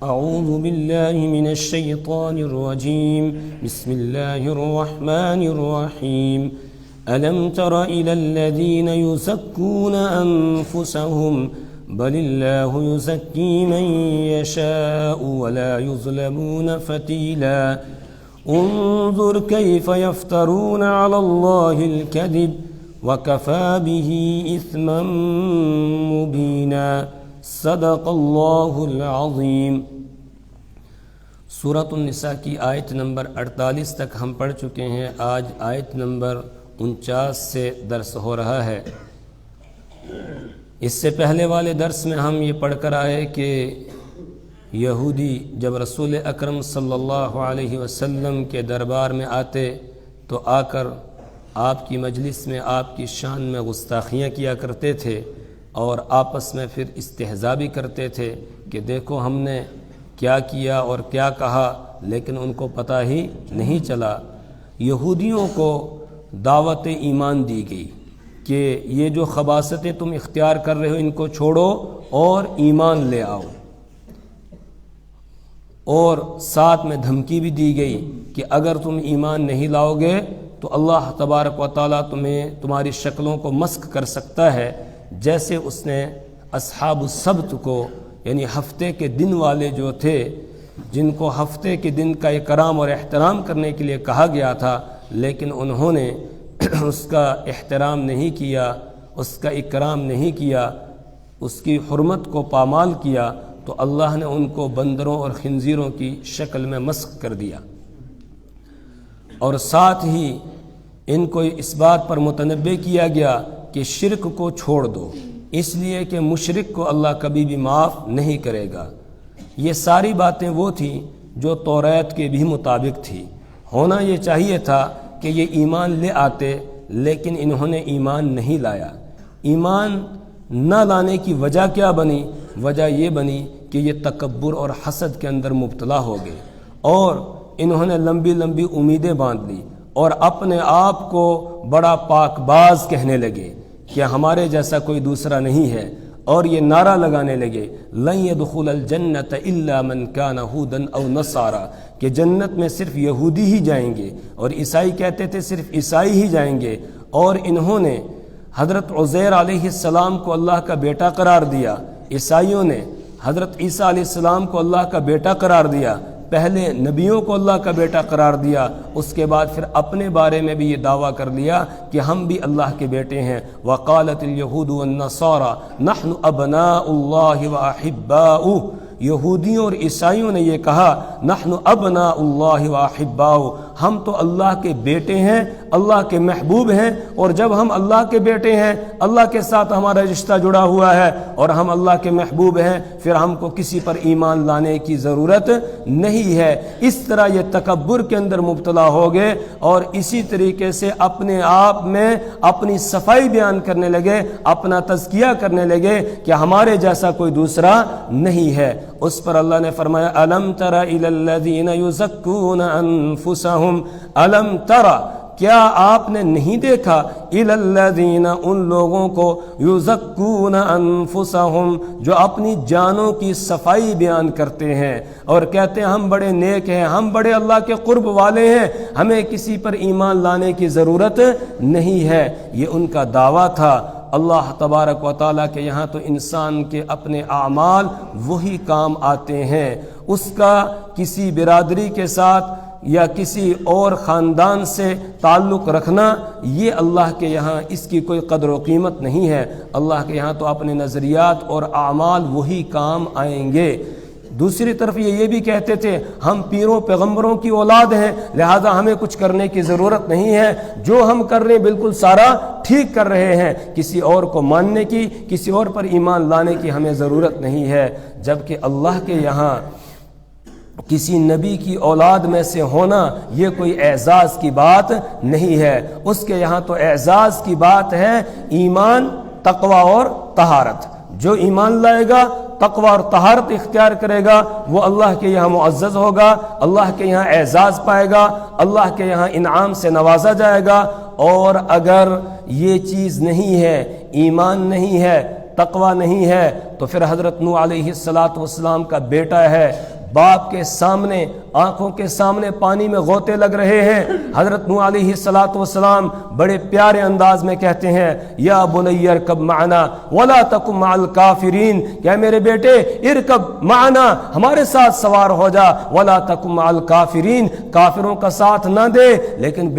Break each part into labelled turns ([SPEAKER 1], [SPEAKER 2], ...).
[SPEAKER 1] اعوذ باللہ من الشیطان الرجیم بسم اللہ الرحمن الرحیم الم تر الی الذین یزکون انفسهم بل اللہ یزکی من یشاء ولا یظلمون فتیلا انظر کیف یفترون علی اللہ الکذب وَكَفَى بِهِ إِثْمًا مُبِينًا صدق اللہ العظیم۔ سورۃ النساء کی آیت نمبر 48 تک ہم پڑھ چکے ہیں۔ آج آیت نمبر 49 سے درس ہو رہا ہے۔ اس سے پہلے والے درس میں ہم یہ پڑھ کر آئے کہ یہودی جب رسول اکرم صلی اللہ علیہ وسلم کے دربار میں آتے تو آ کر آپ کی مجلس میں آپ کی شان میں گستاخیاں کیا کرتے تھے اور آپس میں پھر استہزاء بھی کرتے تھے کہ دیکھو ہم نے کیا کیا اور کیا کہا، لیکن ان کو پتہ ہی نہیں چلا۔ یہودیوں کو دعوت ایمان دی گئی کہ یہ جو خباثتیں تم اختیار کر رہے ہو ان کو چھوڑو اور ایمان لے آؤ، اور ساتھ میں دھمکی بھی دی گئی کہ اگر تم ایمان نہیں لاؤ گے تو اللہ تبارک و تعالیٰ تمہاری شکلوں کو مسخ کر سکتا ہے، جیسے اس نے اصحاب السبت کو، یعنی ہفتے کے دن والے جو تھے جن کو ہفتے کے دن کا اکرام اور احترام کرنے کے لیے کہا گیا تھا، لیکن انہوں نے اس کا احترام نہیں کیا، اس کا اکرام نہیں کیا، اس کی حرمت کو پامال کیا، تو اللہ نے ان کو بندروں اور خنزیروں کی شکل میں مسخ کر دیا۔ اور ساتھ ہی ان کو اس بات پر متنبہ کیا گیا کہ شرک کو چھوڑ دو، اس لیے کہ مشرک کو اللہ کبھی بھی معاف نہیں کرے گا۔ یہ ساری باتیں وہ تھیں جو توریت کے بھی مطابق تھی۔ ہونا یہ چاہیے تھا کہ یہ ایمان لے آتے، لیکن انہوں نے ایمان نہیں لایا۔ ایمان نہ لانے کی وجہ کیا بنی؟ وجہ یہ بنی کہ یہ تکبر اور حسد کے اندر مبتلا ہو گئے، اور انہوں نے لمبی لمبی امیدیں باندھ لی اور اپنے آپ کو بڑا پاک باز کہنے لگے کہ ہمارے جیسا کوئی دوسرا نہیں ہے، اور یہ نعرہ لگانے لگے لن يدخل الجنت الا من كان هودا او نصارى، کہ جنت میں صرف یہودی ہی جائیں گے، اور عیسائی کہتے تھے صرف عیسائی ہی جائیں گے۔ اور انہوں نے حضرت عزیر علیہ السلام کو اللہ کا بیٹا قرار دیا، عیسائیوں نے حضرت عیسیٰ علیہ السلام کو اللہ کا بیٹا قرار دیا، پہلے نبیوں کو اللہ کا بیٹا قرار دیا، اس کے بعد پھر اپنے بارے میں بھی یہ دعویٰ کر لیا کہ ہم بھی اللہ کے بیٹے ہیں۔ وقالت اليہود والنصارى نحن ابناء اللہ واحباؤہ، یہودیوں اور عیسائیوں نے یہ کہا نحن ابناء اللہ واحباؤہ، ہم تو اللہ کے بیٹے ہیں، اللہ کے محبوب ہیں، اور جب ہم اللہ کے بیٹے ہیں، اللہ کے ساتھ ہمارا رشتہ جڑا ہوا ہے اور ہم اللہ کے محبوب ہیں، پھر ہم کو کسی پر ایمان لانے کی ضرورت نہیں ہے۔ اس طرح یہ تکبر کے اندر مبتلا ہو گئے، اور اسی طریقے سے اپنے آپ میں اپنی صفائی بیان کرنے لگے، اپنا تزکیہ کرنے لگے کہ ہمارے جیسا کوئی دوسرا نہیں ہے۔ اس پر اللہ نے فرمایا الم تر الی الذین یزکون انفسہم، الم تر، کیا آپ نے نہیں دیکھا الی الذین، ان لوگوں کو یزکون انفسہم، جو اپنی جانوں کی صفائی بیان کرتے ہیں اور کہتے ہیں ہم بڑے نیک ہیں، ہم بڑے اللہ کے قرب والے ہیں، ہمیں کسی پر ایمان لانے کی ضرورت نہیں ہے۔ یہ ان کا دعویٰ تھا۔ اللہ تبارک و تعالیٰ کے یہاں تو انسان کے اپنے اعمال وہی کام آتے ہیں، اس کا کسی برادری کے ساتھ یا کسی اور خاندان سے تعلق رکھنا، یہ اللہ کے یہاں اس کی کوئی قدر و قیمت نہیں ہے۔ اللہ کے یہاں تو اپنے نظریات اور اعمال وہی کام آئیں گے۔ دوسری طرف یہ بھی کہتے تھے ہم پیروں پیغمبروں کی اولاد ہیں، لہذا ہمیں کچھ کرنے کی ضرورت نہیں ہے، جو ہم کر رہے ہیں بالکل سارا ٹھیک کر رہے ہیں، کسی اور کو ماننے کی، کسی اور پر ایمان لانے کی ہمیں ضرورت نہیں ہے۔ جبکہ اللہ کے یہاں کسی نبی کی اولاد میں سے ہونا یہ کوئی اعزاز کی بات نہیں ہے، اس کے یہاں تو اعزاز کی بات ہے ایمان، تقوی اور طہارت۔ جو ایمان لائے گا، تقوی اور طہارت اختیار کرے گا، وہ اللہ کے یہاں معزز ہوگا، اللہ کے یہاں اعزاز پائے گا، اللہ کے یہاں انعام سے نوازا جائے گا۔ اور اگر یہ چیز نہیں ہے، ایمان نہیں ہے، تقوی نہیں ہے تو پھر حضرت نوح علیہ السلام کا بیٹا ہے، باپ کے سامنے آنکھوں کے سامنے پانی میں غوطے لگ رہے ہیں، حضرت نوح علیہ السلام بڑے پیارے انداز میں کہتے ہیں یا بنی ارکب معنا ولا تکن مع الکافرین، کہ میرے بیٹے ارکب معنا، ہمارے ساتھ سوار ہو جا، ولا تکن مع الکافرین، کافروں کا ساتھ نہ دے۔ لیکن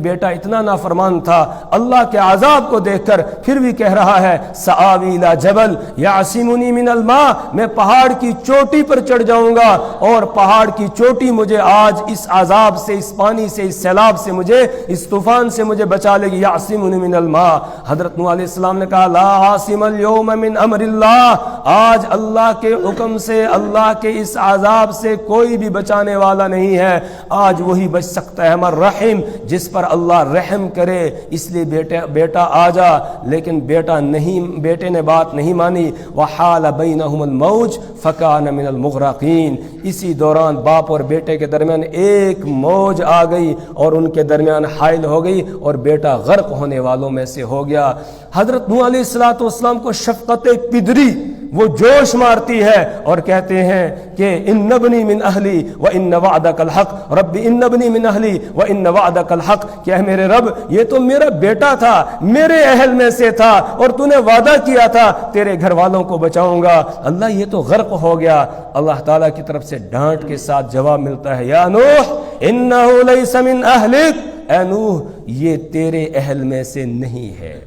[SPEAKER 1] بیٹا اتنا نافرمان تھا، اللہ کے عذاب کو دیکھ کر پھر بھی کہہ رہا ہے سآوی الی جبل یعصمنی من الماء، میں پہاڑ کی چوٹی پر چڑھ جاؤں گا اور پہاڑ کی چوٹی مجھے آج اس عذاب سے، اس پانی سے، اس سیلاب سے، مجھے اس طوفان سے مجھے بچا لے گی۔ یعصمنی من الماء، حضرت نوح علیہ السلام نے کہا لا عاصم اليوم من امر اللہ، آج اللہ کے حکم سے، اللہ کے اس عذاب سے کوئی بھی بچانے والا نہیں ہے، آج وہی بچ سکتا ہے ہمارا رحم، جس پر اللہ رحم کرے، اس لیے بیٹا آ جا۔ لیکن بیٹے نے بات نہیں مانی، وحال بینہم الموج فکان من المغرقین، اسی دوران باپ اور بیٹے کے درمیان ایک موج آ گئی اور ان کے درمیان حائل ہو گئی اور بیٹا غرق ہونے والوں میں سے ہو گیا۔ حضرت نوح علیہ السلام کو شفقت پدری وہ جوش مارتی ہے اور کہتے ہیں کہ ان ابنی من اہلی و ان وعدک الحق، رب ان ابنی من اہلی و ان وعدک الحق، کہ اے میرے رب یہ تو میرا بیٹا تھا، میرے اہل میں سے تھا اور تو نے وعدہ کیا تھا تیرے گھر والوں کو بچاؤں گا، اللہ یہ تو غرق ہو گیا۔ اللہ تعالیٰ کی طرف سے ڈانٹ کے ساتھ جواب ملتا ہے یا نوح انہ لیس من اہلک، اے نوح یہ تیرے اہل میں سے نہیں ہے۔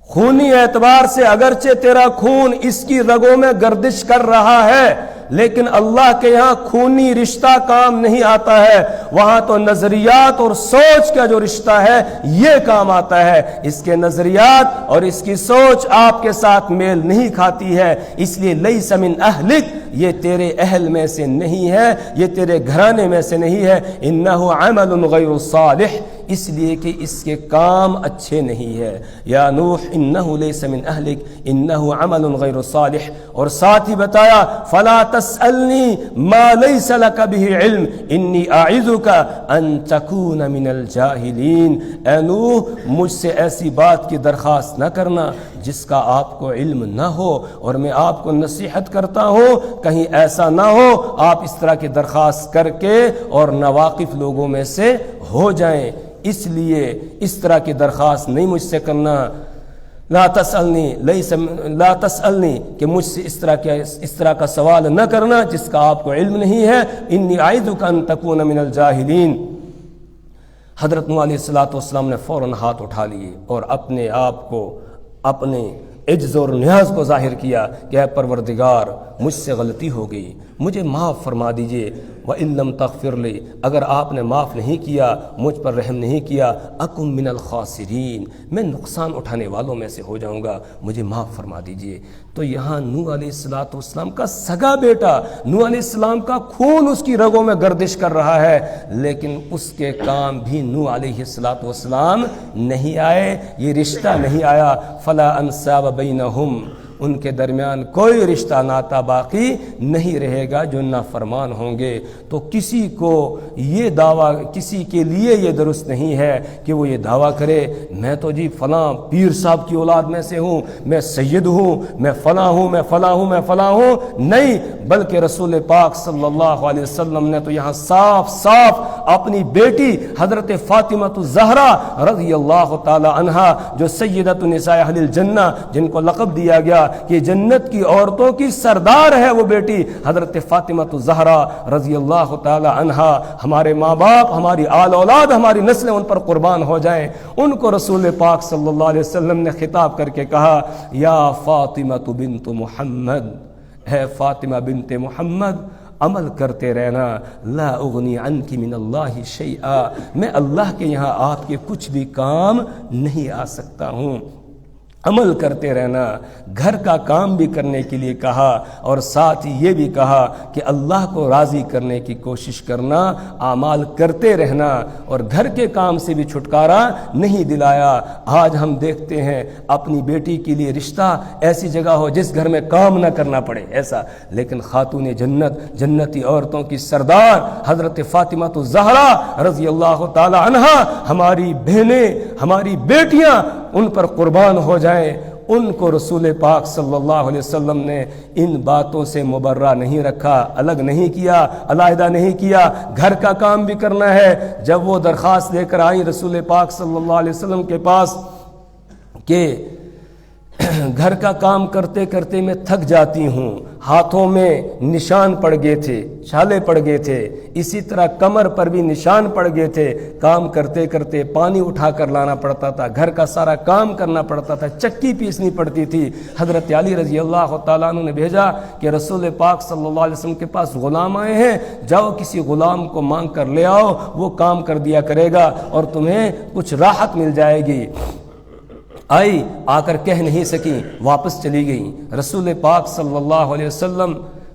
[SPEAKER 1] خونی اعتبار سے اگرچہ تیرا خون اس کی رگوں میں گردش کر رہا ہے، لیکن اللہ کے یہاں خونی رشتہ کام نہیں آتا ہے، وہاں تو نظریات اور سوچ کا جو رشتہ ہے یہ کام آتا ہے۔ اس کے نظریات اور اس کی سوچ آپ کے ساتھ میل نہیں کھاتی ہے، اس لیے لیس من اہلک، یہ تیرے اہل میں سے نہیں ہے، یہ تیرے گھرانے میں سے نہیں ہے۔ انہ عمل غیر صالح، اس لیے کہ اس کے کام اچھے نہیں ہے۔ یا نوح انہ لیس من اہلک انہ عمل غیر صالح، اور ساتھ ہی بتایا فلا تسألنی ما لیس لک به علم انی اعظک ان تکون من الجاہلین، اے نوح مجھ سے ایسی بات کی درخواست نہ کرنا جس کا آپ کو علم نہ ہو، اور میں آپ کو نصیحت کرتا ہوں کہیں ایسا نہ ہو آپ اس طرح کی درخواست کر کے اور ناواقف لوگوں میں سے ہو جائیں، اس لیے اس طرح کی درخواست نہیں مجھ سے کرنا۔ لا تسألنی کہ مجھ سے اس طرح کا سوال نہ کرنا جس کا آپ کو علم نہیں ہے۔ انی اعظک ان تکون من الجاہلین۔ حضرت نوح علیہ السلام نے فوراً ہاتھ اٹھا لیے اور اپنے آپ کو، اپنے عجز اور نیاز کو ظاہر کیا کہ اے پروردگار مجھ سے غلطی ہو گئی، مجھے معاف فرما دیجئے۔ وَإِن لَّمْ تَغْفِرْ لِي، اگر آپ نے معاف نہیں کیا، مجھ پر رحم نہیں کیا، أَكُن مِّنَ الْخَاسِرِينَ، میں نقصان اٹھانے والوں میں سے ہو جاؤں گا، مجھے معاف فرما دیجئے۔ تو یہاں نوح علیہ السلام کا سگا بیٹا، نوح علیہ السلام کا خون اس کی رگوں میں گردش کر رہا ہے، لیکن اس کے کام بھی نوح علیہ السلام نہیں آئے، یہ رشتہ نہیں آیا۔ فَلَا أَنْسَابَ بَيْنَهُمْ، ان کے درمیان کوئی رشتہ ناتا باقی نہیں رہے گا جو نافرمان ہوں گے۔ تو کسی کو یہ دعویٰ، کسی کے لیے یہ درست نہیں ہے کہ وہ یہ دعویٰ کرے میں تو جی فلاں پیر صاحب کی اولاد میں سے ہوں، میں سید ہوں، میں فلاں ہوں، میں فلاں ہوں، میں فلاں ہوں، نہیں، بلکہ رسول پاک صلی اللہ علیہ وسلم نے تو یہاں صاف صاف اپنی بیٹی حضرت فاطمہ الزہرا رضی اللہ تعالی عنہا، جو سیدۃ نساء اہل الجنہ، جن کو لقب دیا گیا کہ جنت کی عورتوں کی سردار ہے وہ بیٹی حضرت فاطمہ الزہرا رضی اللہ تعالی عنہا، ہمارے ماں باپ، ہماری آل اولاد، ہماری نسلیں ان پر قربان ہو جائیں، ان کو رسول پاک صلی اللہ علیہ وسلم نے خطاب کر کے کہا یا فاطمہ بنت محمد، ہے فاطمہ بنت محمد، عمل کرتے رہنا، لا اغنی عنک من اللہ شیئا، میں اللہ کے یہاں آپ کے کچھ بھی کام نہیں آ سکتا ہوں، عمل کرتے رہنا۔ گھر کا کام بھی کرنے کے لیے کہا اور ساتھ ہی یہ بھی کہا کہ اللہ کو راضی کرنے کی کوشش کرنا، اعمال کرتے رہنا، اور گھر کے کام سے بھی چھٹکارا نہیں دلایا۔ آج ہم دیکھتے ہیں اپنی بیٹی کے لیے رشتہ ایسی جگہ ہو جس گھر میں کام نہ کرنا پڑے ایسا، لیکن خاتون جنت، جنتی عورتوں کی سردار حضرت فاطمہ الزہرا رضی اللہ تعالی عنہا، ہماری بہنیں، ہماری بیٹیاں ان پر قربان ہو جائیں، ان کو رسول پاک صلی اللہ علیہ وسلم نے ان باتوں سے مبرہ نہیں رکھا، الگ نہیں کیا، علیحدہ نہیں کیا۔ گھر کا کام بھی کرنا ہے۔ جب وہ درخواست لے کر آئی رسول پاک صلی اللہ علیہ وسلم کے پاس کہ گھر کا کام کرتے کرتے میں تھک جاتی ہوں، ہاتھوں میں نشان پڑ گئے تھے، چھالے پڑ گئے تھے، اسی طرح کمر پر بھی نشان پڑ گئے تھے، کام کرتے کرتے پانی اٹھا کر لانا پڑتا تھا، گھر کا سارا کام کرنا پڑتا تھا، چکی پیسنی پڑتی تھی۔ حضرت علی رضی اللہ تعالیٰ عنہ نے بھیجا کہ رسول پاک صلی اللہ علیہ وسلم کے پاس غلام آئے ہیں، جاؤ کسی غلام کو مانگ کر لے آؤ، وہ کام کر دیا کرے گا اور تمہیں کچھ راحت مل جائے گی۔ آئی، آ کر کہہ نہیں سکی، واپس چلی گئی۔ رسول پاک صلی اللہ علیہ وسلم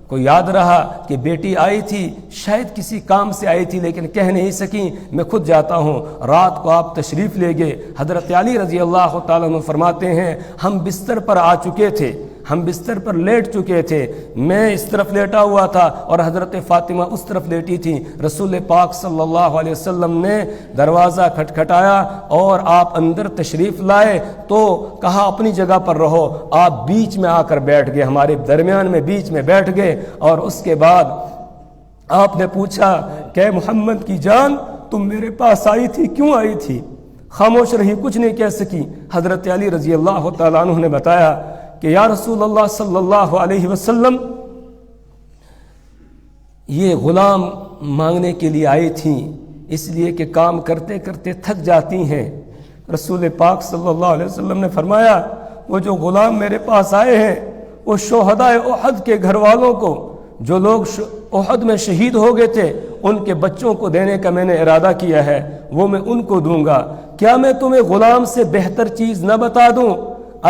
[SPEAKER 1] کو یاد رہا کہ بیٹی آئی تھی، شاید کسی کام سے آئی تھی لیکن کہہ نہیں سکی، میں خود جاتا ہوں۔ رات کو آپ تشریف لے گئے۔ حضرت علی رضی اللہ تعالیٰ عنہ فرماتے ہیں ہم بستر پر آ چکے تھے، ہم بستر پر لیٹ چکے تھے، میں اس طرف لیٹا ہوا تھا اور حضرت فاطمہ اس طرف لیٹی تھی۔ رسول پاک صلی اللہ علیہ وسلم نے دروازہ کھٹکھٹایا اور آپ اندر تشریف لائے تو کہا اپنی جگہ پر رہو۔ آپ بیچ میں آ کر بیٹھ گئے، ہمارے درمیان میں بیچ میں بیٹھ گئے، اور اس کے بعد آپ نے پوچھا کہ محمد کی جان تم میرے پاس آئی تھی، کیوں آئی تھی؟ خاموش رہی، کچھ نہیں کہہ سکی۔ حضرت علی رضی اللہ تعالیٰ عنہ نے بتایا کہ یا رسول اللہ صلی اللہ علیہ وسلم یہ غلام مانگنے کے لیے آئی تھیں، اس لیے کہ کام کرتے کرتے تھک جاتی ہیں۔ رسول پاک صلی اللہ علیہ وسلم نے فرمایا وہ جو غلام میرے پاس آئے ہیں وہ شہدائے احد کے گھر والوں کو، جو لوگ احد میں شہید ہو گئے تھے، ان کے بچوں کو دینے کا میں نے ارادہ کیا ہے، وہ میں ان کو دوں گا۔ کیا میں تمہیں غلام سے بہتر چیز نہ بتا دوں؟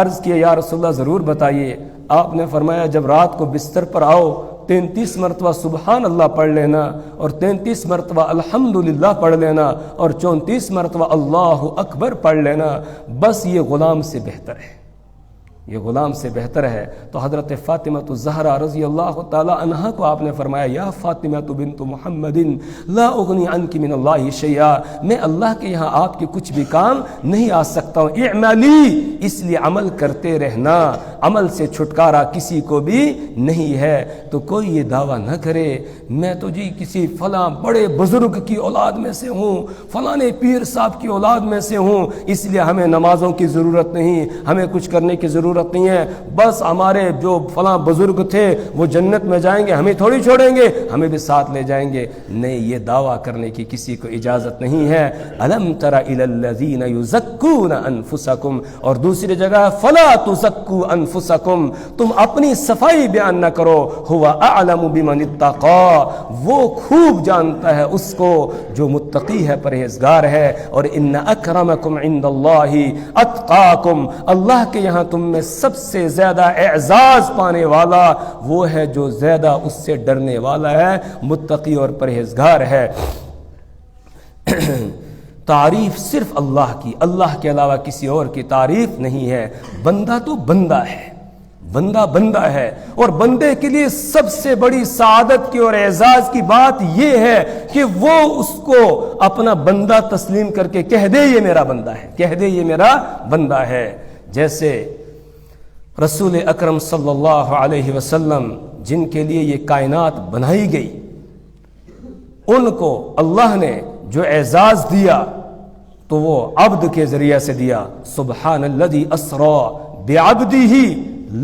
[SPEAKER 1] عرض کیا یا رسول اللہ ضرور بتائیے۔ آپ نے فرمایا جب رات کو بستر پر آؤ 33 مرتبہ سبحان اللہ پڑھ لینا اور 33 مرتبہ الحمدللہ پڑھ لینا اور 34 مرتبہ اللہ اکبر پڑھ لینا، بس یہ غلام سے بہتر ہے، یہ غلام سے بہتر ہے۔ تو حضرت فاطمہ الزہرا رضی اللہ تعالی عنہا کو آپ نے فرمایا یا فاطمہ بنت محمد لا اغنی عنک من اللہ شیئا، میں اللہ کے یہاں آپ کے کچھ بھی کام نہیں آ سکتا ہوں، اعملی، اس لیے عمل کرتے رہنا، عمل سے چھٹکارا کسی کو بھی نہیں ہے۔ تو کوئی یہ دعویٰ نہ کرے میں تو جی کسی فلاں بڑے بزرگ کی اولاد میں سے ہوں، فلاں پیر صاحب کی اولاد میں سے ہوں، اس لیے ہمیں نمازوں کی ضرورت نہیں، ہمیں کچھ کرنے کی ضرورت نہیں ہے، بس ہمارے جو فلاں بزرگ تھے وہ جنت میں جائیں گے، ہمیں تھوڑی چھوڑیں گے، ہمیں بھی ساتھ لے جائیں گے۔ نہیں، یہ دعویٰ کرنے کی کسی کو اجازت نہیں ہے۔ الم تر الی الذین یزکون انفسکم، اور دوسری جگہ فلا تزکوا انفسکم، تم اپنی صفائی بیان نہ کرو، هو اعلم بمن اتقى، وہ خوب جانتا ہے اس کو جو متقی ہے، پرہیزگار ہے۔ اور ان اکرمکم عند اللہ اتقاکم، اللہ کے یہاں تم میں سب سے زیادہ اعزاز پانے والا وہ ہے جو زیادہ اس سے ڈرنے والا ہے، متقی اور پرہیزگار ہے۔ تعریف صرف اللہ کی، اللہ کے علاوہ کسی اور کی تعریف نہیں ہے۔ بندہ تو بندہ ہے، بندہ بندہ ہے، اور بندے کے لیے سب سے بڑی سعادت کی اور اعزاز کی بات یہ ہے کہ وہ اس کو اپنا بندہ تسلیم کر کے کہہ دے یہ میرا بندہ ہے، کہہ دے یہ میرا بندہ ہے۔ جیسے رسول اکرم صلی اللہ علیہ وسلم جن کے لیے یہ کائنات بنائی گئی، ان کو اللہ نے جو اعزاز دیا تو وہ عبد کے ذریعے سے دیا۔ سبحان الذی اسری بعبدہ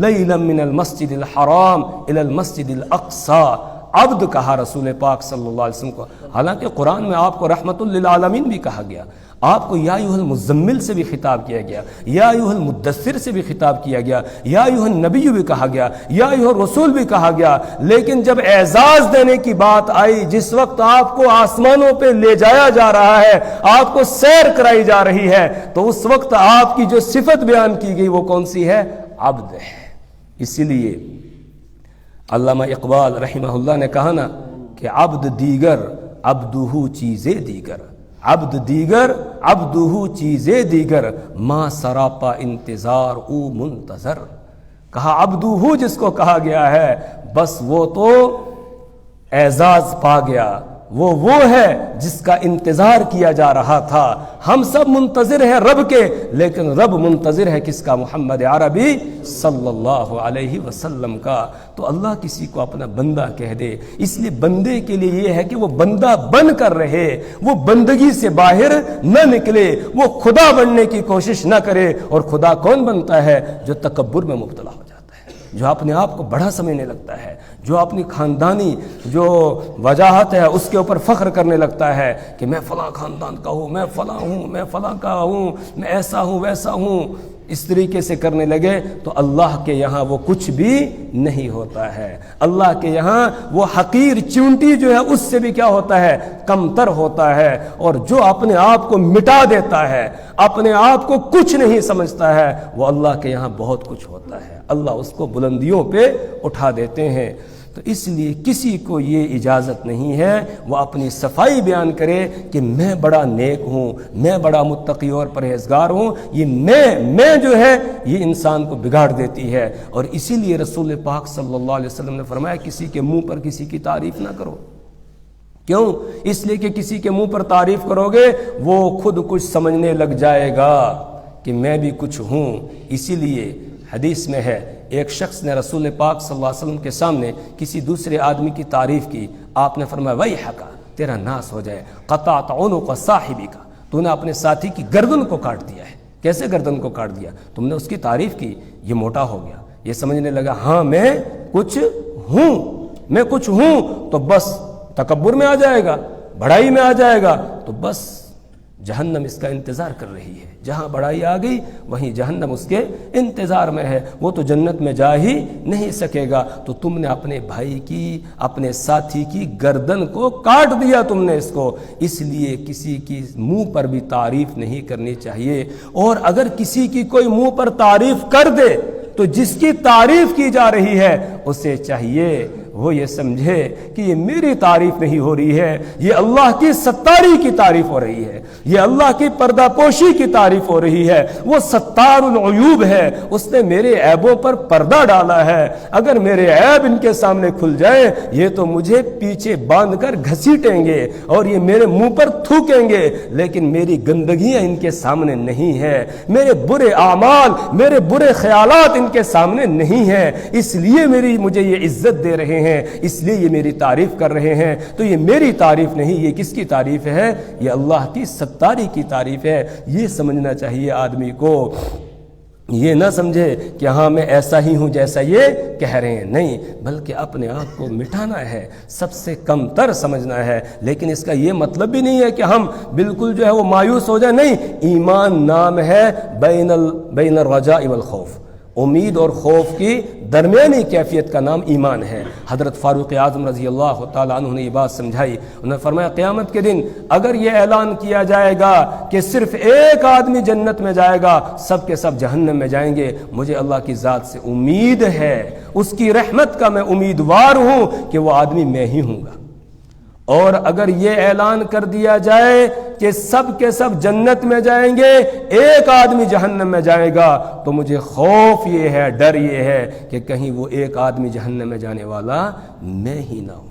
[SPEAKER 1] لیلا من المسجد الحرام الی المسجد الاقصی، عبد کہا رسول پاک صلی اللہ علیہ وسلم کو، حالانکہ قرآن میں آپ کو رحمت للعالمین بھی کہا گیا، آپ کو یا ایھا المزمل سے بھی خطاب کیا گیا، یا ایھا المدثر سے بھی خطاب کیا گیا، یا ایھا النبی بھی کہا گیا، یا ایھا الرسول بھی کہا گیا، لیکن جب اعزاز دینے کی بات آئی، جس وقت آپ کو آسمانوں پہ لے جایا جا رہا ہے، آپ کو سیر کرائی جا رہی ہے، تو اس وقت آپ کی جو صفت بیان کی گئی وہ کون سی ہے؟ عبد ہے۔ اسی لیے علامہ اقبال رحمہ اللہ نے کہا نا کہ عبد دیگر عبدہ چیزیں دیگر، عبد دیگر عبدہ چیزیں دیگر، ما سراپا انتظار او منتظر۔ کہا عبدہ جس کو کہا گیا ہے بس وہ تو اعزاز پا گیا، وہ ہے جس کا انتظار کیا جا رہا تھا۔ ہم سب منتظر ہیں رب کے، لیکن رب منتظر ہے کس کا؟ محمد عربی صلی اللہ علیہ وسلم کا۔ تو اللہ کسی کو اپنا بندہ کہہ دے، اس لیے بندے کے لیے یہ ہے کہ وہ بندہ بن کر رہے، وہ بندگی سے باہر نہ نکلے، وہ خدا بننے کی کوشش نہ کرے۔ اور خدا کون بنتا ہے؟ جو تکبر میں مبتلا ہو جاتا ہے، جو اپنے آپ کو بڑا سمجھنے لگتا ہے، جو اپنی خاندانی جو وجاہت ہے اس کے اوپر فخر کرنے لگتا ہے کہ میں فلاں خاندان کا ہوں، میں فلاں ہوں، میں فلاں کا ہوں، میں ایسا ہوں ویسا ہوں، اس طریقے سے کرنے لگے تو اللہ کے یہاں وہ کچھ بھی نہیں ہوتا ہے۔ اللہ کے یہاں وہ حقیر چونٹی جو ہے اس سے بھی کیا ہوتا ہے؟ کمتر ہوتا ہے۔ اور جو اپنے آپ کو مٹا دیتا ہے، اپنے آپ کو کچھ نہیں سمجھتا ہے، وہ اللہ کے یہاں بہت کچھ ہوتا ہے۔ اللہ اس کو بلندیوں پہ اٹھا دیتے ہیں۔ تو اس لیے کسی کو یہ اجازت نہیں ہے وہ اپنی صفائی بیان کرے کہ میں بڑا نیک ہوں، میں بڑا متقی اور پرہیزگار ہوں۔ یہ میں جو ہے یہ انسان کو بگاڑ دیتی ہے۔ اور اسی لیے رسول پاک صلی اللہ علیہ وسلم نے فرمایا کسی کے منہ پر کسی کی تعریف نہ کرو۔ کیوں؟ اس لیے کہ کسی کے منہ پر تعریف کرو گے وہ خود کچھ سمجھنے لگ جائے گا کہ میں بھی کچھ ہوں۔ اسی لیے حدیث میں ہے ایک شخص نے رسول پاک صلی اللہ علیہ وسلم کے سامنے کسی دوسرے آدمی کی تعریف کی۔ آپ نے فرمایا ویحک، تیرا ناس ہو جائے، قطعت عنق صاحبک، تو نے اپنے ساتھی کی گردن کو کاٹ دیا ہے۔ کیسے گردن کو کاٹ دیا؟ تم نے اس کی تعریف کی، یہ موٹا ہو گیا، یہ سمجھنے لگا ہاں میں کچھ ہوں، میں کچھ ہوں، تو بس تکبر میں آ جائے گا، بڑائی میں آ جائے گا، تو بس جہنم اس کا انتظار کر رہی ہے۔ جہاں بڑائی آ گئی وہیں جہنم اس کے انتظار میں ہے، وہ تو جنت میں جا ہی نہیں سکے گا۔ تو تم نے اپنے بھائی کی، اپنے ساتھی کی گردن کو کاٹ دیا تم نے اس کو۔ اس لیے کسی کی منہ پر بھی تعریف نہیں کرنی چاہیے۔ اور اگر کسی کی کوئی منہ پر تعریف کر دے تو جس کی تعریف کی جا رہی ہے اسے چاہیے وہ یہ سمجھے کہ یہ میری تعریف نہیں ہو رہی ہے، یہ اللہ کی ستاری کی تعریف ہو رہی ہے، یہ اللہ کی پردہ پوشی کی تعریف ہو رہی ہے۔ وہ ستار العیوب ہے، اس نے میرے عیبوں پر پردہ ڈالا ہے۔ اگر میرے عیب ان کے سامنے کھل جائے یہ تو مجھے پیچھے باندھ کر گھسیٹیں گے اور یہ میرے منہ پر تھوکیں گے، لیکن میری گندگیاں ان کے سامنے نہیں ہے، میرے برے اعمال، میرے برے خیالات ان کے سامنے نہیں ہیں، اس لیے مجھے یہ عزت دے رہے ہیں، اس لیے یہ میری تعریف کر رہے ہیں۔ تو یہ میری تعریف نہیں، یہ کس کی تعریف ہے؟ یہ اللہ کی ستاری کی تعریف ہے۔ یہ سمجھنا چاہیے آدمی کو، یہ نہ سمجھے کہ ہاں میں ایسا ہی ہوں جیسا یہ کہہ رہے ہیں، نہیں، بلکہ اپنے آپ کو مٹانا ہے، سب سے کم تر سمجھنا ہے۔ لیکن اس کا یہ مطلب بھی نہیں ہے کہ ہم بالکل جو ہے وہ مایوس ہو جائیں، نہیں۔ ایمان نام ہے بین الرجاء والخوف، امید اور خوف کی درمیانی کیفیت کا نام ایمان ہے۔ حضرت فاروق اعظم رضی اللہ تعالیٰ عنہ نے یہ بات سمجھائی، انہوں نے فرمایا قیامت کے دن اگر یہ اعلان کیا جائے گا کہ صرف ایک آدمی جنت میں جائے گا، سب کے سب جہنم میں جائیں گے، مجھے اللہ کی ذات سے امید ہے، اس کی رحمت کا میں امیدوار ہوں کہ وہ آدمی میں ہی ہوں گا۔ اور اگر یہ اعلان کر دیا جائے کہ سب کے سب جنت میں جائیں گے، ایک آدمی جہنم میں جائے گا، تو مجھے خوف یہ ہے، ڈر یہ ہے کہ کہیں وہ ایک آدمی جہنم میں جانے والا میں ہی نہ ہوں۔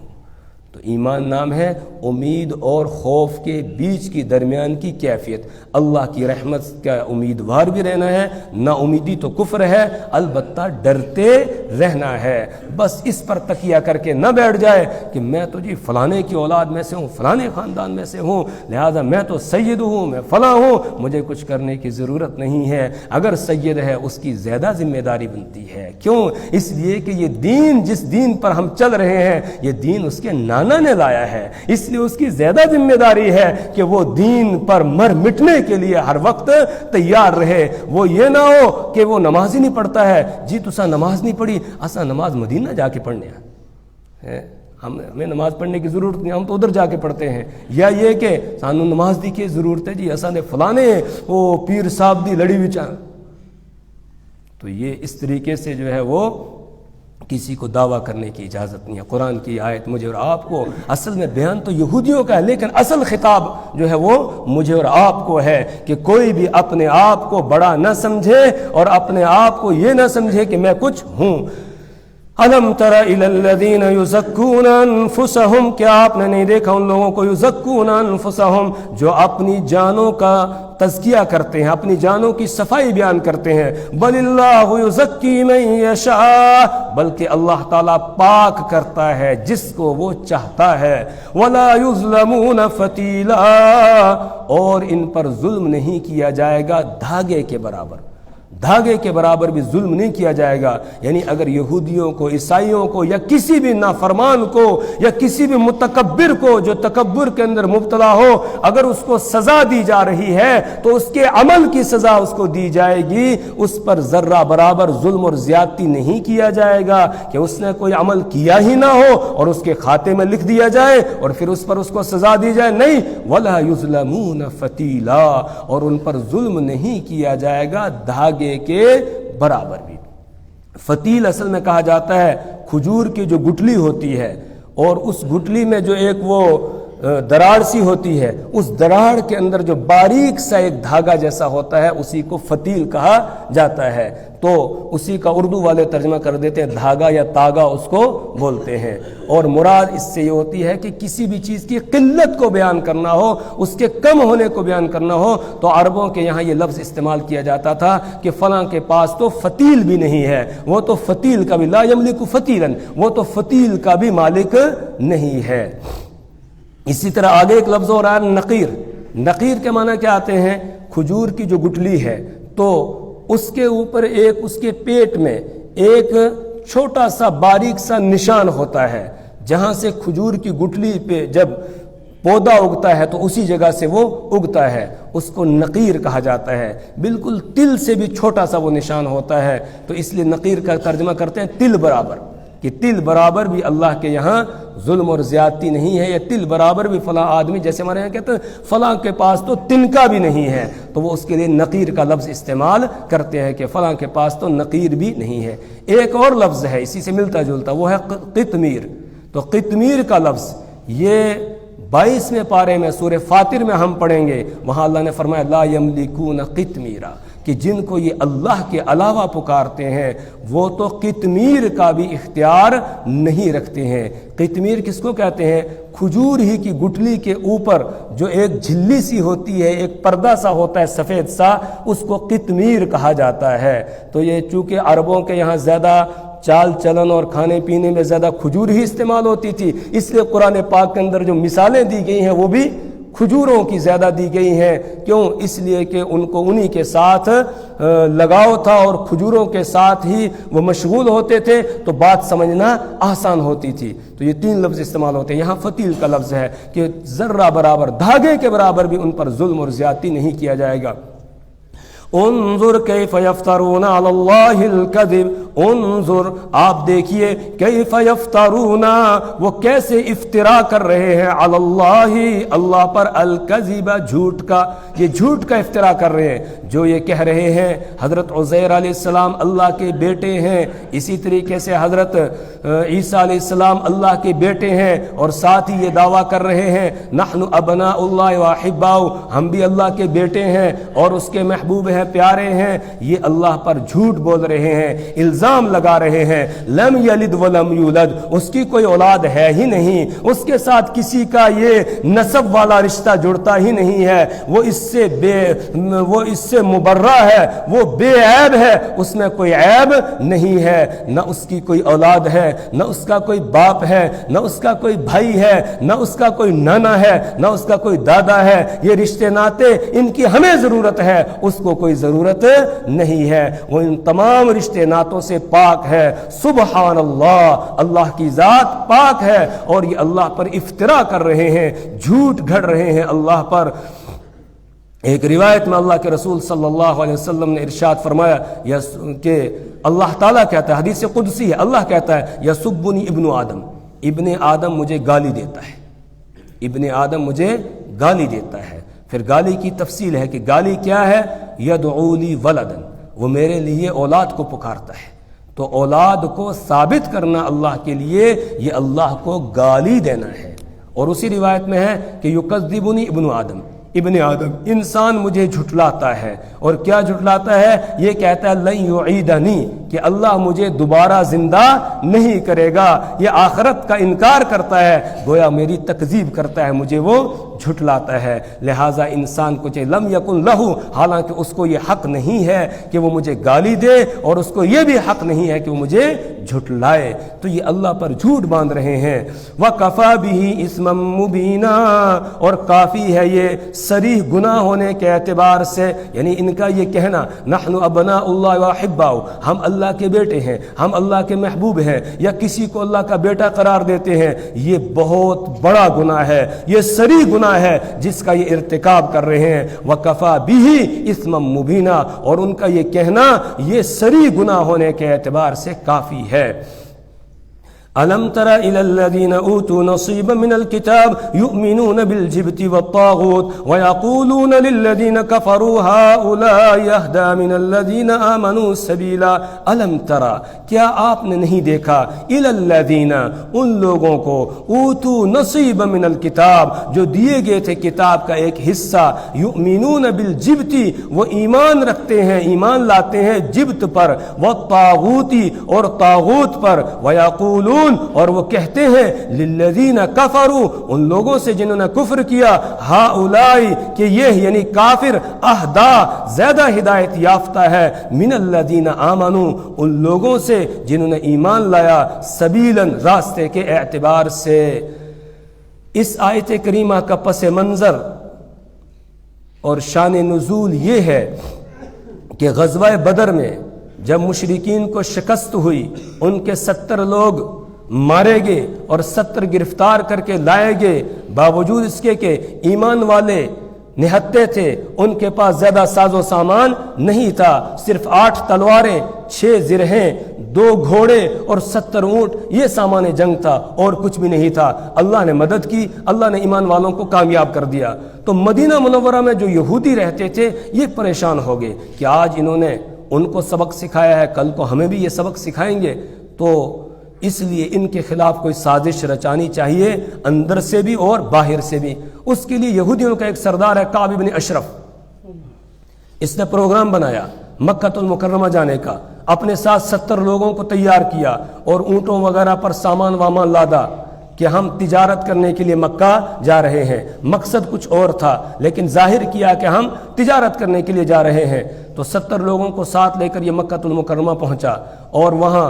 [SPEAKER 1] تو ایمان نام ہے امید اور خوف کے بیچ کی درمیان کی کیفیت۔ اللہ کی رحمت کا امیدوار بھی رہنا ہے، نا امیدی تو کفر ہے، البتہ ڈرتے رہنا ہے۔ بس اس پر تکیہ کر کے نہ بیٹھ جائے کہ میں تو جی فلانے کی اولاد میں سے ہوں، فلانے خاندان میں سے ہوں، لہذا میں تو سید ہوں، میں فلاں ہوں، مجھے کچھ کرنے کی ضرورت نہیں ہے۔ اگر سید ہے اس کی زیادہ ذمہ داری بنتی ہے۔ کیوں؟ اس لیے کہ یہ دین، جس دین پر ہم چل رہے ہیں، یہ دین اس کے نانا نے لایا ہے، اس لیے اس کی زیادہ ذمہ داری ہے کہ وہ دین پر مر مٹنے کے لیے ہر وقت تیار رہے۔ وہ یہ نہ ہو کہ وہ نماز ہی نہیں پڑھتا ہے، جی تسا نماز نہیں پڑھی، اسا نماز مدینہ جا کے پڑھنے ہیں، ہمیں نماز پڑھنے کی ضرورت نہیں، ہم تو ادھر جا کے پڑھتے ہیں۔ یا یہ کہ سانو نماز دی کی ضرورت ہے، جی اسا نے فلانے وہ پیر صاحب دی لڑی وچ۔ تو یہ اس طریقے سے جو ہے وہ کسی کو دعویٰ کرنے کی اجازت نہیں ہے۔ قرآن کی آیت مجھے اور آپ کو، اصل میں بیان تو یہودیوں کا ہے، لیکن اصل خطاب جو ہے وہ مجھے اور آپ کو ہے کہ کوئی بھی اپنے آپ کو بڑا نہ سمجھے اور اپنے آپ کو یہ نہ سمجھے کہ میں کچھ ہوں۔ الم تر الی الذین یزکون انفسہم، کیا آپ نے نہیں دیکھا ان لوگوں کو یزکون انفسہم جو اپنی جانوں کا تزکیہ کرتے ہیں، اپنی جانوں کی صفائی بیان کرتے ہیں. بل اللہ یزکی من یشاء، بلکہ اللہ تعالیٰ پاک کرتا ہے جس کو وہ چاہتا ہے. ولا یظلمون فتیلا، اور ان پر ظلم نہیں کیا جائے گا دھاگے کے برابر، دھاگے کے برابر بھی ظلم نہیں کیا جائے گا. یعنی اگر یہودیوں کو، عیسائیوں کو، یا کسی بھی نافرمان کو، یا کسی بھی متکبر کو جو تکبر کے اندر مبتلا ہو، اگر اس کو سزا دی جا رہی ہے تو اس کے عمل کی سزا اس کو دی جائے گی. اس پر ذرہ برابر ظلم اور زیادتی نہیں کیا جائے گا کہ اس نے کوئی عمل کیا ہی نہ ہو اور اس کے کھاتے میں لکھ دیا جائے اور پھر اس پر اس کو سزا دی جائے. نہیں، ولا یظلمون فتیلا، اور ان پر ظلم نہیں کیا جائے گا دھاگے کے برابر بھی. فتیل اصل میں کہا جاتا ہے کھجور کی جو گٹلی ہوتی ہے، اور اس گٹلی میں جو ایک وہ دراڑ سی ہوتی ہے، اس دراڑ کے اندر جو باریک سا ایک دھاگا جیسا ہوتا ہے اسی کو فتیل کہا جاتا ہے. تو اسی کا اردو والے ترجمہ کر دیتے ہیں دھاگا یا تاگا اس کو بولتے ہیں. اور مراد اس سے یہ ہوتی ہے کہ کسی بھی چیز کی قلت کو بیان کرنا ہو، اس کے کم ہونے کو بیان کرنا ہو، تو عربوں کے یہاں یہ لفظ استعمال کیا جاتا تھا کہ فلاں کے پاس تو فتیل بھی نہیں ہے، وہ تو فتیل کا بھی، لا یملک فتیلا، وہ تو فتیل کا بھی مالک نہیں ہے. اسی طرح آگے ایک لفظ اور آیا نقیر. نقیر کے معنی کیا آتے ہیں؟ کھجور کی جو گٹلی ہے تو اس کے اوپر ایک اس کے پیٹ میں ایک چھوٹا سا باریک سا نشان ہوتا ہے، جہاں سے کھجور کی گٹلی پہ جب پودا اگتا ہے تو اسی جگہ سے وہ اگتا ہے، اس کو نقیر کہا جاتا ہے. بالکل تل سے بھی چھوٹا سا وہ نشان ہوتا ہے، تو اس لیے نقیر کا ترجمہ کرتے ہیں تل برابر، کہ تل برابر بھی اللہ کے یہاں ظلم اور زیادتی نہیں ہے. یا تل برابر بھی فلاں آدمی، جیسے ہمارے یہاں کہتے ہیں فلاں کے پاس تو تنکا بھی نہیں ہے، تو وہ اس کے لیے نقیر کا لفظ استعمال کرتے ہیں کہ فلاں کے پاس تو نقیر بھی نہیں ہے. ایک اور لفظ ہے اسی سے ملتا جلتا، وہ ہے قطمیر. تو قطمیر کا لفظ یہ 22ویں پارے میں سورہ فاطر میں ہم پڑھیں گے، وہاں اللہ نے فرمایا لا یملکون قطمیرا، کہ جن کو یہ اللہ کے علاوہ پکارتے ہیں وہ تو قطمیر کا بھی اختیار نہیں رکھتے ہیں. قطمیر کس کو کہتے ہیں؟ کھجور ہی کی گٹلی کے اوپر جو ایک جھلی سی ہوتی ہے، ایک پردہ سا ہوتا ہے سفید سا، اس کو قطمیر کہا جاتا ہے. تو یہ چونکہ عربوں کے یہاں زیادہ چال چلن اور کھانے پینے میں زیادہ کھجور ہی استعمال ہوتی تھی، اس لیے قرآن پاک کے اندر جو مثالیں دی گئی ہیں وہ بھی کھجوروں کی زیادہ دی گئی ہیں. کیوں؟ اس لیے کہ ان کو انہی کے ساتھ لگاؤ تھا اور کھجوروں کے ساتھ ہی وہ مشغول ہوتے تھے، تو بات سمجھنا آسان ہوتی تھی. تو یہ 3 لفظ استعمال ہوتے ہیں. یہاں فتیل کا لفظ ہے کہ ذرہ برابر، دھاگے کے برابر بھی ان پر ظلم اور زیادتی نہیں کیا جائے گا. انظر کیف یفترون علی اللہ الکذب، انظر آپ دیکھیے کیف یفترون وہ کیسے افترا کر رہے ہیں علی اللہ اللہ پر، الکذب جھوٹ کا، یہ جھوٹ کا افترا کر رہے ہیں. جو یہ کہہ رہے ہیں حضرت عزیر علیہ السلام اللہ کے بیٹے ہیں، اسی طریقے سے حضرت عیسیٰ علیہ السلام اللہ کے بیٹے ہیں، اور ساتھ ہی یہ دعویٰ کر رہے ہیں نحن ابناء اللہ واحباؤ، ہم بھی اللہ کے بیٹے ہیں اور اس کے محبوب ہیں، پیارے ہیں. یہ اللہ پر جھوٹ بول رہے ہیں، الزام لگا رہے ہیں. لم یلد ولم یولد، اس کی کوئی اولاد ہے ہی نہیں، اس کے ساتھ کسی کا یہ نسب والا رشتہ جڑتا ہی نہیں ہے، وہ اس سے مبرہ ہے، وہ بے عیب ہے، اس میں کوئی عیب نہیں ہے. نہ اس کی کوئی اولاد ہے، نہ اس کا کوئی باپ ہے، نہ اس کا کوئی بھائی ہے، نہ اس کا کوئی نانا ہے، نہ اس کا کوئی دادا ہے. یہ رشتے ناتے ان کی ہمیں ضرورت ہے، اس کو کوئی ضرورت نہیں ہے. وہ ان تمام رشتے ناتوں سے پاک ہے. سبحان اللہ، اللہ کی ذات پاک ہے، اور یہ اللہ پر افترا کر رہے ہیں، جھوٹ گھڑ رہے ہیں اللہ پر. ایک روایت میں اللہ کے رسول صلی اللہ علیہ وسلم نے ارشاد فرمایا کہ اللہ تعالیٰ کہتا ہے، حدیث قدسی ہے، اللہ کہتا ہے یسبنی ابن آدم، ابن آدم مجھے گالی دیتا ہے، ابن آدم مجھے گالی دیتا ہے. پھر گالی کی تفصیل ہے کہ گالی کیا ہے؟ یدعو لی ولدن، وہ میرے لیے اولاد کو پکارتا ہے. تو اولاد کو ثابت کرنا اللہ کے لیے یہ اللہ کو گالی دینا ہے. اور اسی روایت میں ہے کہ یکذبنی ابن آدم، ابن آدم انسان مجھے جھٹلاتا ہے، اور کیا جھٹلاتا ہے؟ یہ کہتا ہے لن یعیدنی، کہ اللہ مجھے دوبارہ زندہ نہیں کرے گا، یہ آخرت کا انکار کرتا ہے، گویا میری تکذیب کرتا ہے، مجھے وہ جھٹلاتا ہے۔ لہٰذا انسان کو چاہے لم یکن لہو، حالانکہ اس کو یہ حق نہیں ہے کہ وہ مجھے گالی دے، اور اس کو یہ بھی حق نہیں ہے کہ وہ مجھے جھٹلائے، تو یہ اللہ پر جھوٹ باندھ رہے ہیں۔ وَكَفَى بِهِ اِثْمًا مُبِينًا، اور کافی ہے یہ صریح گناہ ہونے کے اعتبار سے، یعنی ان کا یہ کہنا نحن ابناء اللہ وَأَحِبَّاؤُ، ہم اللہ کے بیٹے ہیں، ہم اللہ کے محبوب ہیں، یا کسی کو اللہ کا بیٹا قرار دیتے ہیں، یہ بہت بڑا گناہ ہے، یہ صریح گناہ ہے جس کا یہ ارتکاب کر رہے ہیں۔ وَكَفَى بِهِ اِثْمًا مُبِينًا، اور ان کا یہ کہنا یہ صریح گناہ ہونے کے اعتبار سے کافی ہے۔ أَلَمْ تَرَ إِلَى الَّذِينَ أُوتُوا نَصِيبًا مِنَ الْكِتَابِ يُؤْمِنُونَ بِالْجِبْتِ وَالطَّاغُوتِ وَيَقُولُونَ لِلَّذِينَ كَفَرُوا هَؤُلَاءِ أَهْدَىٰ مِنَ الَّذِينَ آمَنُوا سَبِيلًا۔ أَلَمْ تَرَ، کیا آپ نے نہیں دیکھا، إِلَى الَّذِينَ، ان لوگوں کو، أُوتُوا نَصِيبًا مِنَ الْكِتَابِ، جو دیے گئے تھے کتاب کا ایک حصہ، يُؤْمِنُونَ بِالْجِبْتِ، وہ ایمان رکھتے ہیں، ایمان لاتے ہیں جبت پر، وَالطَّاغُوتِ، اور طاغوت پر، وَيَقُولُونَ، اور وہ کہتے ہیں للذین کفروا، ان لوگوں سے جنہوں نے کفر کیا، ہؤلاء، کہ یہ یعنی کافر، اہدا، زیادہ ہدایت یافتہ ہے، من الذین آمنوا، ان لوگوں سے جنہوں نے ایمان لایا، سبیلاً، راستے کے اعتبار سے۔ اس آیت کریمہ کا پس منظر اور شان نزول یہ ہے کہ غزوہ بدر میں جب مشرکین کو شکست ہوئی، ان کے 70 لوگ مارے گئے اور 70 گرفتار کر کے لائے گئے، باوجود اس کے کہ ایمان والے نہتے تھے، ان کے پاس زیادہ ساز و سامان نہیں تھا، صرف 8 تلواریں، 6 زرہیں، 2 گھوڑے اور 70 اونٹ، یہ سامان جنگ تھا، اور کچھ بھی نہیں تھا۔ اللہ نے مدد کی، اللہ نے ایمان والوں کو کامیاب کر دیا۔ تو مدینہ منورہ میں جو یہودی رہتے تھے یہ پریشان ہو گئے کہ آج انہوں نے ان کو سبق سکھایا ہے، کل کو ہمیں بھی یہ سبق سکھائیں گے، تو اس لیے ان کے خلاف کوئی سازش رچانی چاہیے، اندر سے بھی اور باہر سے بھی۔ اس کے لیے یہودیوں کا ایک سردار ہے کعب بن اشرف، اس نے پروگرام بنایا مکہ المکرمہ جانے کا، اپنے ساتھ 70 لوگوں کو تیار کیا اور اونٹوں وغیرہ پر سامان وامان لادا کہ ہم تجارت کرنے کے لیے مکہ جا رہے ہیں۔ مقصد کچھ اور تھا، لیکن ظاہر کیا کہ ہم تجارت کرنے کے لیے جا رہے ہیں۔ تو 70 لوگوں کو ساتھ لے کر یہ مکہ المکرمہ پہنچا، اور وہاں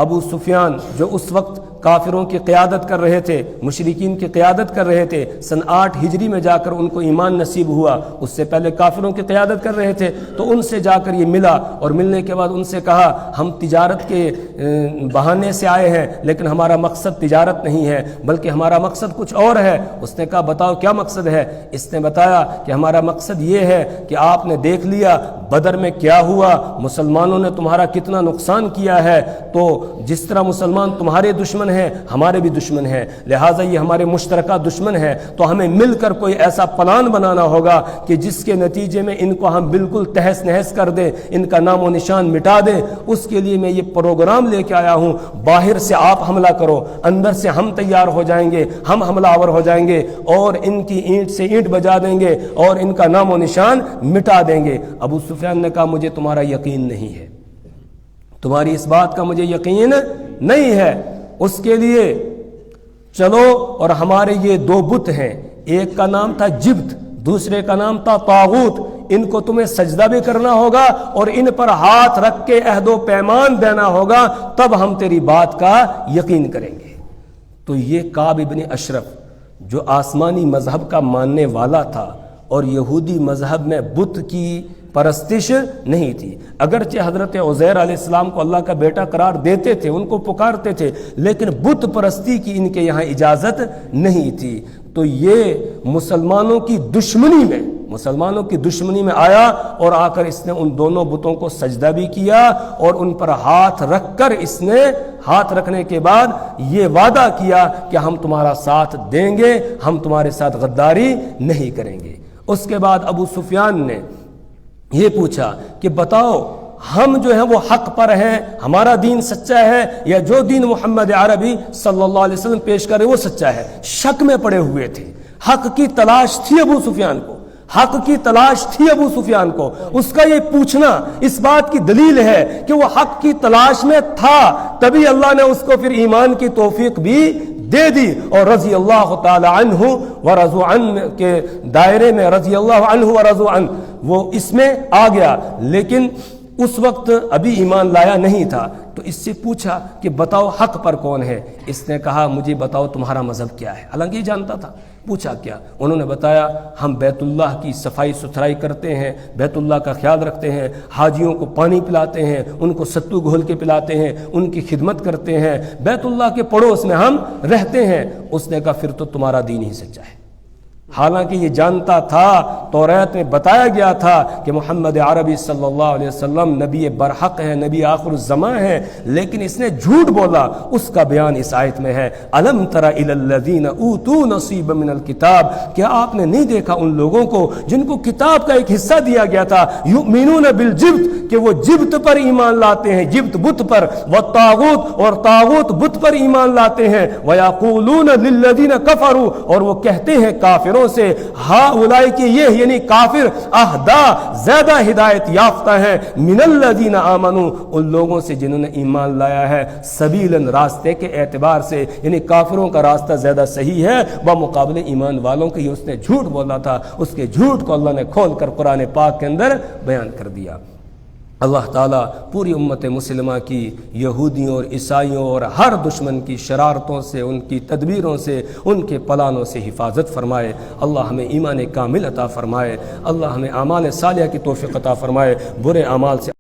[SPEAKER 1] ابو سفیان جو اس وقت کافروں کی قیادت کر رہے تھے، مشرکین کی قیادت کر رہے تھے، سن 8 ہجری میں جا کر ان کو ایمان نصیب ہوا، اس سے پہلے کافروں کی قیادت کر رہے تھے، تو ان سے جا کر یہ ملا، اور ملنے کے بعد ان سے کہا ہم تجارت کے بہانے سے آئے ہیں، لیکن ہمارا مقصد تجارت نہیں ہے بلکہ ہمارا مقصد کچھ اور ہے۔ اس نے کہا بتاؤ کیا مقصد ہے؟ اس نے بتایا کہ ہمارا مقصد یہ ہے کہ آپ نے دیکھ لیا بدر میں کیا ہوا، مسلمانوں نے تمہارا کتنا نقصان کیا ہے، تو جس طرح مسلمان تمہارے دشمن ہیں ہمارے بھی دشمن ہیں، لہٰذا یہ ہمارے مشترکہ دشمن ہیں، تو ہمیں مل کر کوئی ایسا پلان بنانا ہوگا کہ جس کے نتیجے میں ان کو ہم بالکل تہس نہس کر دیں، ان کا نام و نشان مٹا دیں۔ اس کے لیے میں یہ پروگرام لے کے آیا ہوں، باہر سے آپ حملہ کرو، اندر سے ہم تیار ہو جائیں گے، ہم حملہ آور ہو جائیں گے، اور ان کی اینٹ سے اینٹ بجا دیں گے اور ان کا نام و نشان مٹا دیں گے۔ ابو سفیان نے کہا مجھے تمہارا یقین نہیں ہے، تمہاری اس بات کا مجھے یقین نہیں ہے، اس کے لیے چلو، اور ہمارے یہ 2 بت ہیں، ایک کا نام تھا جبت، دوسرے کا نام تھا طاغوت، ان کو تمہیں سجدہ بھی کرنا ہوگا اور ان پر ہاتھ رکھ کے عہد و پیمان دینا ہوگا، تب ہم تیری بات کا یقین کریں گے۔ تو یہ کعب بن اشرف جو آسمانی مذہب کا ماننے والا تھا اور یہودی مذہب میں بت کی پرستش نہیں تھی، اگرچہ حضرت عزیر علیہ السلام کو اللہ کا بیٹا قرار دیتے تھے، ان کو پکارتے تھے، لیکن بت پرستی کی ان کے یہاں اجازت نہیں تھی۔ تو یہ مسلمانوں کی دشمنی میں آیا، اور آ کر اس نے ان دونوں بتوں کو سجدہ بھی کیا، اور ان پر ہاتھ رکھ کر اس نے ہاتھ رکھنے کے بعد یہ وعدہ کیا کہ ہم تمہارا ساتھ دیں گے، ہم تمہارے ساتھ غداری نہیں کریں گے۔ اس کے بعد ابو سفیان نے یہ پوچھا کہ بتاؤ ہم جو ہیں وہ حق پر ہیں، ہمارا دین سچا ہے، یا جو دین محمد عربی صلی اللہ علیہ وسلم پیش کرے وہ سچا ہے؟ شک میں پڑے ہوئے تھے، حق کی تلاش تھی ابو سفیان کو، حق کی تلاش تھی ابو سفیان کو، اس کا یہ پوچھنا اس بات کی دلیل ہے کہ وہ حق کی تلاش میں تھا، تبھی اللہ نے اس کو پھر ایمان کی توفیق بھی دے دی، اور رضی اللہ تعالی عنہ ورضوا عنہ کے دائرے میں رضی اللہ عنہ ورضوا عنہ وہ اس میں آ گیا، لیکن اس وقت ابھی ایمان لایا نہیں تھا۔ تو اس سے پوچھا کہ بتاؤ حق پر کون ہے؟ اس نے کہا مجھے بتاؤ تمہارا مذہب کیا ہے، حالانکہ یہ جانتا تھا۔ پوچھا کیا؟ انہوں نے بتایا ہم بیت اللہ کی صفائی ستھرائی کرتے ہیں، بیت اللہ کا خیال رکھتے ہیں، حاجیوں کو پانی پلاتے ہیں، ان کو ستو گھول کے پلاتے ہیں، ان کی خدمت کرتے ہیں، بیت اللہ کے پڑوس میں ہم رہتے ہیں۔ اس نے کہا پھر تو تمہارا دین ہی سچا ہے۔ حالانکہ یہ جانتا تھا، توریت میں بتایا گیا تھا کہ محمد عربی صلی اللہ علیہ وسلم نبی برحق ہے، نبی آخر الزمان ہے، لیکن اس نے جھوٹ بولا۔ اس کا بیان اس آیت میں ہے، الم تر الی الذین اوتوا نصیبا من الکتاب، کیا آپ نے نہیں دیکھا ان لوگوں کو جن کو کتاب کا ایک حصہ دیا گیا تھا، یؤمنون بالجبت، کہ وہ جبت پر ایمان لاتے ہیں، جبت بت پر، والطاغوت، اور طاغوت بت پر ایمان لاتے ہیں، ویقولون للذین کفروا، اور وہ کہتے ہیں کافروں سے، ہاں اولئک کہ یہ یعنی کافر، اہدا زیادہ ہدایت یافتہ ہیں، من الذین آمنوا، ان لوگوں سے جنہوں نے ایمان لایا ہے، سبیلاً راستے کے اعتبار سے، یعنی کافروں کا راستہ زیادہ صحیح ہے بمقابلے ایمان والوں کے۔ یہ اس نے جھوٹ بولا تھا، اس کے جھوٹ کو اللہ نے کھول کر قرآن پاک کے اندر بیان کر دیا۔ اللہ تعالیٰ پوری امت مسلمہ کی یہودیوں اور عیسائیوں اور ہر دشمن کی شرارتوں سے، ان کی تدبیروں سے، ان کے پلانوں سے حفاظت فرمائے۔ اللہ ہمیں ایمان کامل عطا فرمائے، اللہ ہمیں اعمال صالحہ کی توفیق عطا فرمائے، برے اعمال سے